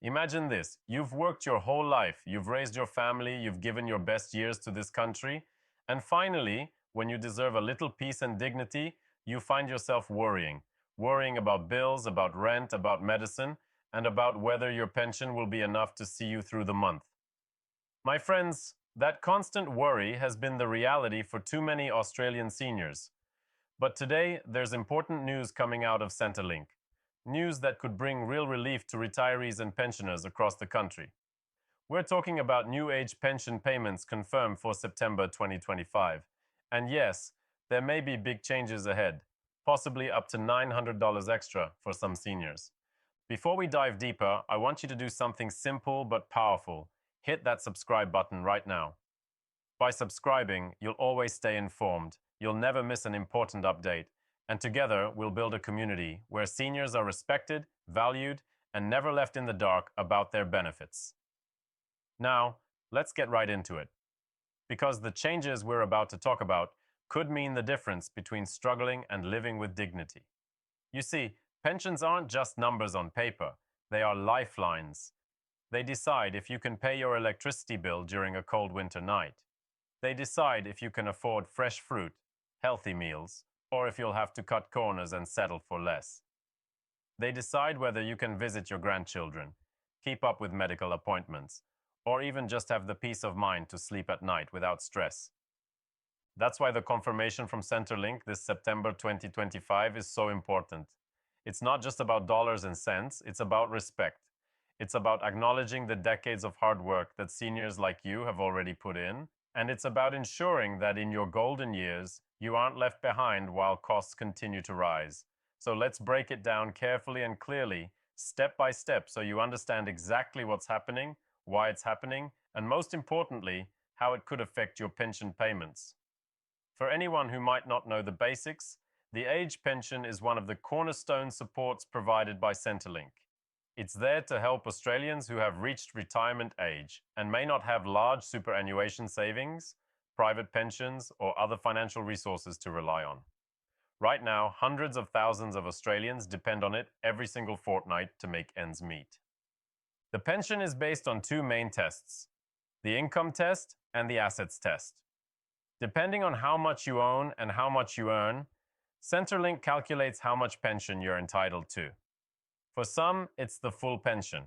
Imagine this. You've worked your whole life, you've raised your family, you've given your best years to this country, and finally, when you deserve a little peace and dignity, you find yourself worrying about bills, about rent, about medicine, and about whether your pension will be enough to see you through the month. My friends, that constant worry has been the reality for too many Australian seniors. But today, there's important news coming out of Centrelink. News that could bring real relief to retirees and pensioners across the country. We're talking about new age pension payments confirmed for September 2025. And yes, there may be big changes ahead, possibly up to $900 extra for some seniors. Before we dive deeper, I want you to do something simple but powerful. Hit that subscribe button right now. By subscribing, you'll always stay informed, you'll never miss an important update, and together we'll build a community where seniors are respected, valued, and never left in the dark about their benefits. Now, let's get right into it. Because the changes we're about to talk about could mean the difference between struggling and living with dignity. You see, pensions aren't just numbers on paper, they are lifelines. They decide if you can pay your electricity bill during a cold winter night. They decide if you can afford fresh fruit, healthy meals, or if you'll have to cut corners and settle for less. They decide whether you can visit your grandchildren, keep up with medical appointments, or even just have the peace of mind to sleep at night without stress. That's why the confirmation from Centrelink this September 2025 is so important. It's not just about dollars and cents, it's about respect. It's about acknowledging the decades of hard work that seniors like you have already put in, and it's about ensuring that in your golden years, you aren't left behind while costs continue to rise. So let's break it down carefully and clearly, step by step, so you understand exactly what's happening, why it's happening, and most importantly, how it could affect your pension payments. For anyone who might not know the basics, the age pension is one of the cornerstone supports provided by Centrelink. It's there to help Australians who have reached retirement age and may not have large superannuation savings, private pensions, or other financial resources to rely on. Right now, hundreds of thousands of Australians depend on it every single fortnight to make ends meet. The pension is based on two main tests, the income test and the assets test. Depending on how much you own and how much you earn, Centrelink calculates how much pension you're entitled to. For some, it's the full pension.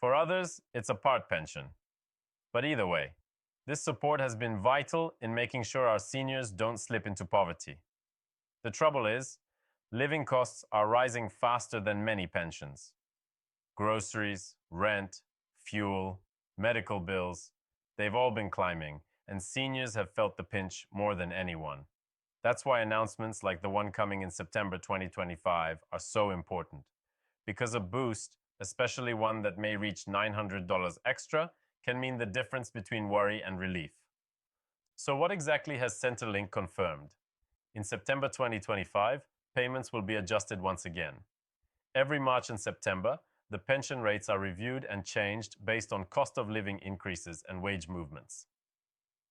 For others, it's a part pension. But either way, this support has been vital in making sure our seniors don't slip into poverty. The trouble is, living costs are rising faster than many pensions. Groceries, rent, fuel, medical bills, they've all been climbing, and seniors have felt the pinch more than anyone. That's why announcements like the one coming in September 2025 are so important. Because a boost, especially one that may reach $900 extra, can mean the difference between worry and relief. So what exactly has Centrelink confirmed? In September 2025, payments will be adjusted once again. Every March and September, the pension rates are reviewed and changed based on cost of living increases and wage movements.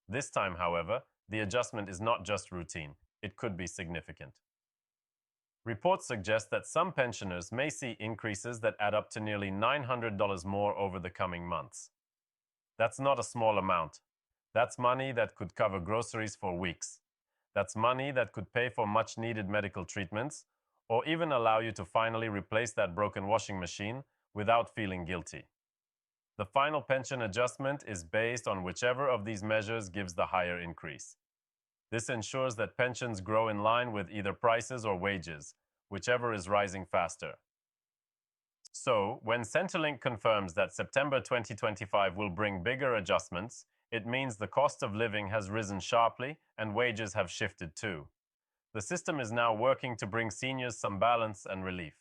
This time, however, the adjustment is not just routine, it could be significant. Reports suggest that some pensioners may see increases that add up to nearly $900 more over the coming months. That's not a small amount. That's money that could cover groceries for weeks. That's money that could pay for much-needed medical treatments, or even allow you to finally replace that broken washing machine without feeling guilty. The final pension adjustment is based on whichever of these measures gives the higher increase. This ensures that pensions grow in line with either prices or wages, whichever is rising faster. So, when Centrelink confirms that September 2025 will bring bigger adjustments, it means the cost of living has risen sharply and wages have shifted too. The system is now working to bring seniors some balance and relief.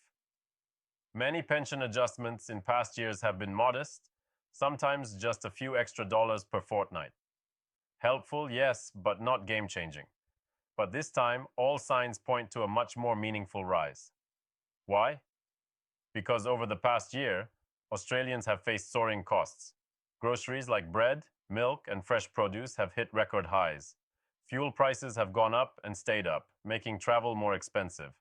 Many pension adjustments in past years have been modest, sometimes just a few extra dollars per fortnight. Helpful, yes, but not game-changing. But this time, all signs point to a much more meaningful rise. Why? Because over the past year, Australians have faced soaring costs. Groceries like bread, milk, and fresh produce have hit record highs. Fuel prices have gone up and stayed up, making travel more expensive.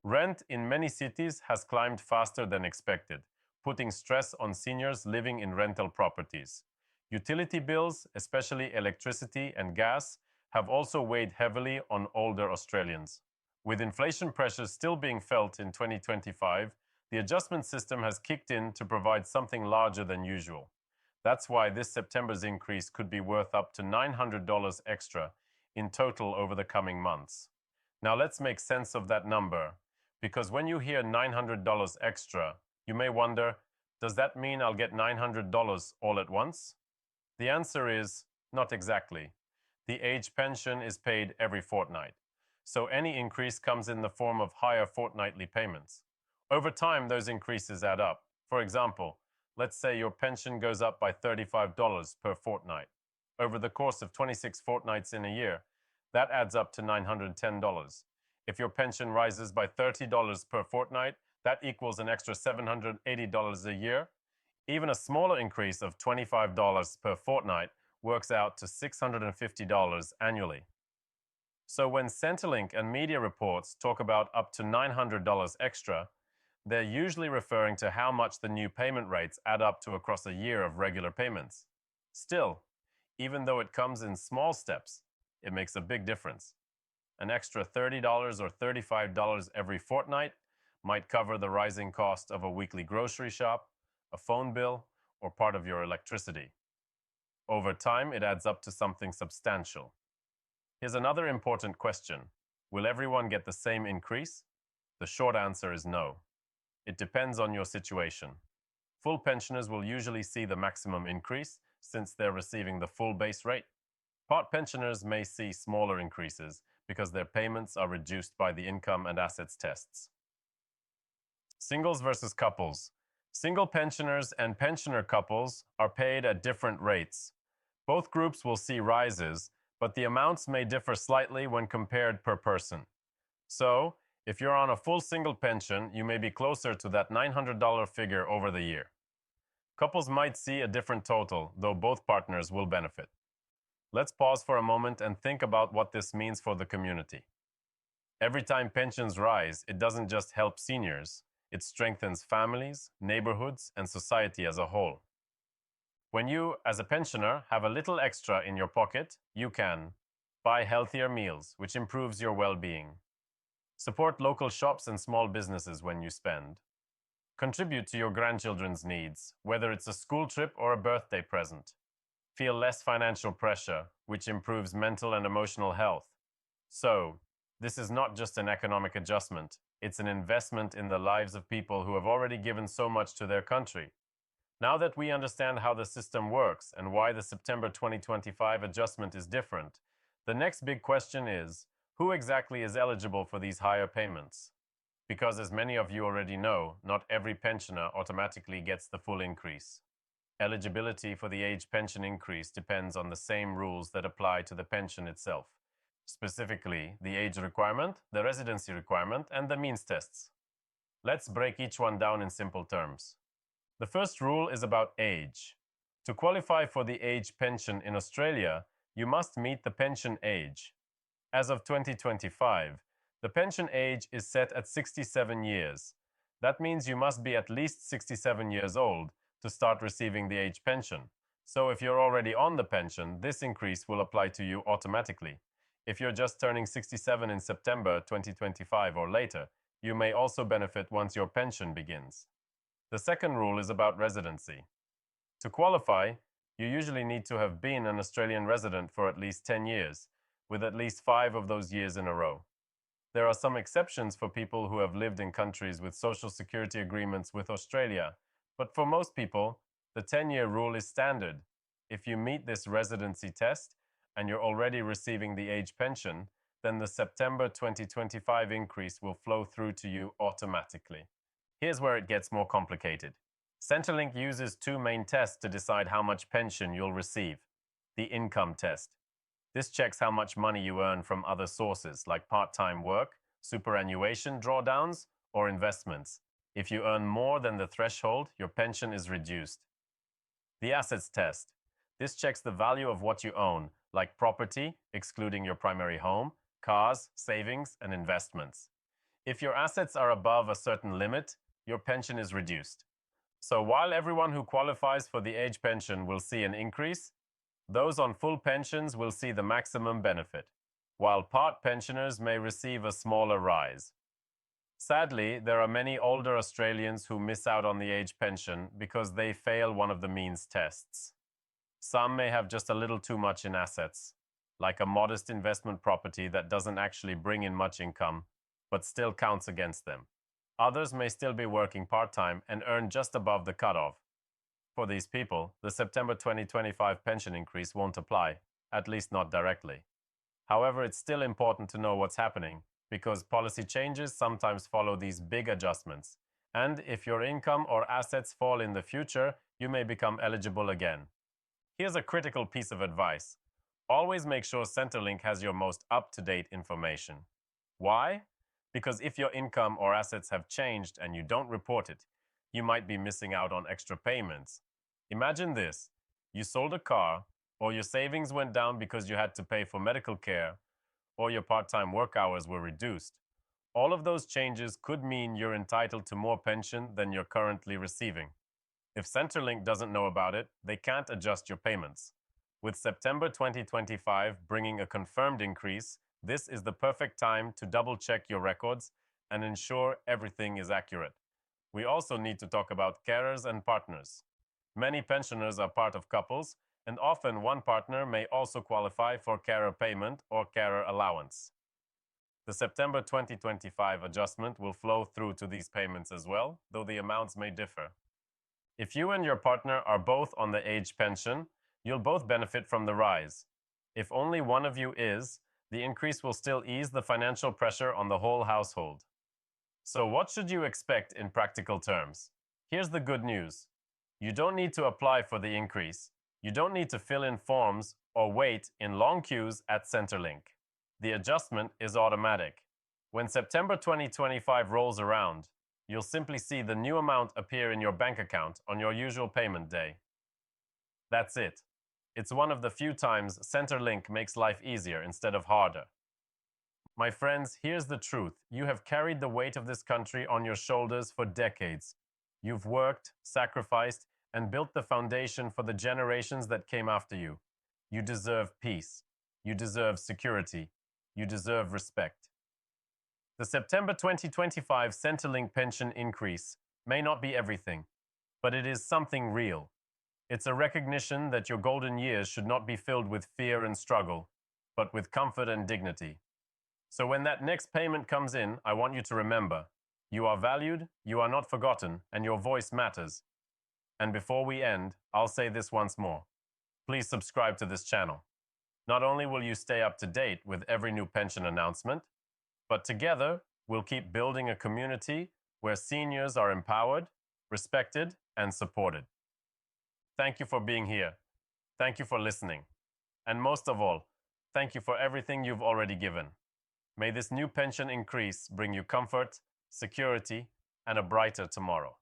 Rent in many cities has climbed faster than expected, putting stress on seniors living in rental properties. Utility bills, especially electricity and gas, have also weighed heavily on older Australians. With inflation pressures still being felt in 2025, the adjustment system has kicked in to provide something larger than usual. That's why this September's increase could be worth up to $900 extra in total over the coming months. Now let's make sense of that number, because when you hear $900 extra, you may wonder, does that mean I'll get $900 all at once? The answer is not exactly. The age pension is paid every fortnight, so any increase comes in the form of higher fortnightly payments. Over time, those increases add up. For example, let's say your pension goes up by $35 per fortnight. Over the course of 26 fortnights in a year, that adds up to $910. If your pension rises by $30 per fortnight, that equals an extra $780 a year. Even a smaller increase of $25 per fortnight works out to $650 annually. So when Centrelink and media reports talk about up to $900 extra, they're usually referring to how much the new payment rates add up to across a year of regular payments. Still, even though it comes in small steps, it makes a big difference. An extra $30 or $35 every fortnight might cover the rising cost of a weekly grocery shop, a phone bill, or part of your electricity. Over time, it adds up to something substantial. Here's another important question. Will everyone get the same increase? The short answer is no. It depends on your situation. Full pensioners will usually see the maximum increase since they're receiving the full base rate. Part pensioners may see smaller increases because their payments are reduced by the income and assets tests. Singles versus couples. Single pensioners and pensioner couples are paid at different rates. Both groups will see rises, but the amounts may differ slightly when compared per person. So, if you're on a full single pension, you may be closer to that $900 figure over the year. Couples might see a different total, though both partners will benefit. Let's pause for a moment and think about what this means for the community. Every time pensions rise, it doesn't just help seniors, it strengthens families, neighborhoods, and society as a whole. When you, as a pensioner, have a little extra in your pocket, you can buy healthier meals, which improves your well-being. Support local shops and small businesses when you spend. Contribute to your grandchildren's needs, whether it's a school trip or a birthday present. Feel less financial pressure, which improves mental and emotional health. So, this is not just an economic adjustment, it's an investment in the lives of people who have already given so much to their country. Now that we understand how the system works and why the September 2025 adjustment is different, the next big question is, who exactly is eligible for these higher payments? Because as many of you already know, not every pensioner automatically gets the full increase. Eligibility for the age pension increase depends on the same rules that apply to the pension itself. Specifically, the age requirement, the residency requirement, and the means tests. Let's break each one down in simple terms. The first rule is about age. To qualify for the age pension in Australia, you must meet the pension age. As of 2025, the pension age is set at 67 years. That means you must be at least 67 years old to start receiving the age pension. So if you're already on the pension, this increase will apply to you automatically. If you're just turning 67 in September 2025 or later, you may also benefit once your pension begins. The second rule is about residency. To qualify, you usually need to have been an Australian resident for at least 10 years, with at least 5 of those years in a row. There are some exceptions for people who have lived in countries with social security agreements with Australia, but for most people, the 10-year rule is standard. If you meet this residency test and you're already receiving the age pension, then the September 2025 increase will flow through to you automatically. Here's where it gets more complicated. Centrelink uses 2 main tests to decide how much pension you'll receive. The income test. This checks how much money you earn from other sources like part-time work, superannuation drawdowns, or investments. If you earn more than the threshold, your pension is reduced. The assets test. This checks the value of what you own, like property, excluding your primary home, cars, savings, and investments. If your assets are above a certain limit, your pension is reduced. So while everyone who qualifies for the age pension will see an increase, those on full pensions will see the maximum benefit, while part pensioners may receive a smaller rise. Sadly, there are many older Australians who miss out on the age pension because they fail one of the means tests. Some may have just a little too much in assets, like a modest investment property that doesn't actually bring in much income, but still counts against them. Others may still be working part-time and earn just above the cutoff. For these people, the September 2025 pension increase won't apply, at least not directly. However, it's still important to know what's happening, because policy changes sometimes follow these big adjustments. And if your income or assets fall in the future, you may become eligible again. Here's a critical piece of advice. Always make sure Centrelink has your most up-to-date information. Why? Because if your income or assets have changed and you don't report it, you might be missing out on extra payments. Imagine this. You sold a car, or your savings went down because you had to pay for medical care, or your part-time work hours were reduced. All of those changes could mean you're entitled to more pension than you're currently receiving. If Centrelink doesn't know about it, they can't adjust your payments. With September 2025 bringing a confirmed increase, this is the perfect time to double-check your records and ensure everything is accurate. We also need to talk about carers and partners. Many pensioners are part of couples, and often one partner may also qualify for carer payment or carer allowance. The September 2025 adjustment will flow through to these payments as well, though the amounts may differ. If you and your partner are both on the age pension, you'll both benefit from the rise. If only one of you is, the increase will still ease the financial pressure on the whole household. So what should you expect in practical terms? Here's the good news. You don't need to apply for the increase. You don't need to fill in forms or wait in long queues at Centrelink. The adjustment is automatic. When September 2025 rolls around, you'll simply see the new amount appear in your bank account on your usual payment day. That's it. It's one of the few times Centrelink makes life easier instead of harder. My friends, here's the truth. You have carried the weight of this country on your shoulders for decades. You've worked, sacrificed, and built the foundation for the generations that came after you. You deserve peace. You deserve security. You deserve respect. The September 2025 Centrelink pension increase may not be everything, but it is something real. It's a recognition that your golden years should not be filled with fear and struggle, but with comfort and dignity. So when that next payment comes in, I want you to remember, you are valued, you are not forgotten, and your voice matters. And before we end, I'll say this once more. Please subscribe to this channel. Not only will you stay up to date with every new pension announcement, but together we'll keep building a community where seniors are empowered, respected, and supported. Thank you for being here. Thank you for listening. And most of all, thank you for everything you've already given. May this new pension increase bring you comfort, security, and a brighter tomorrow.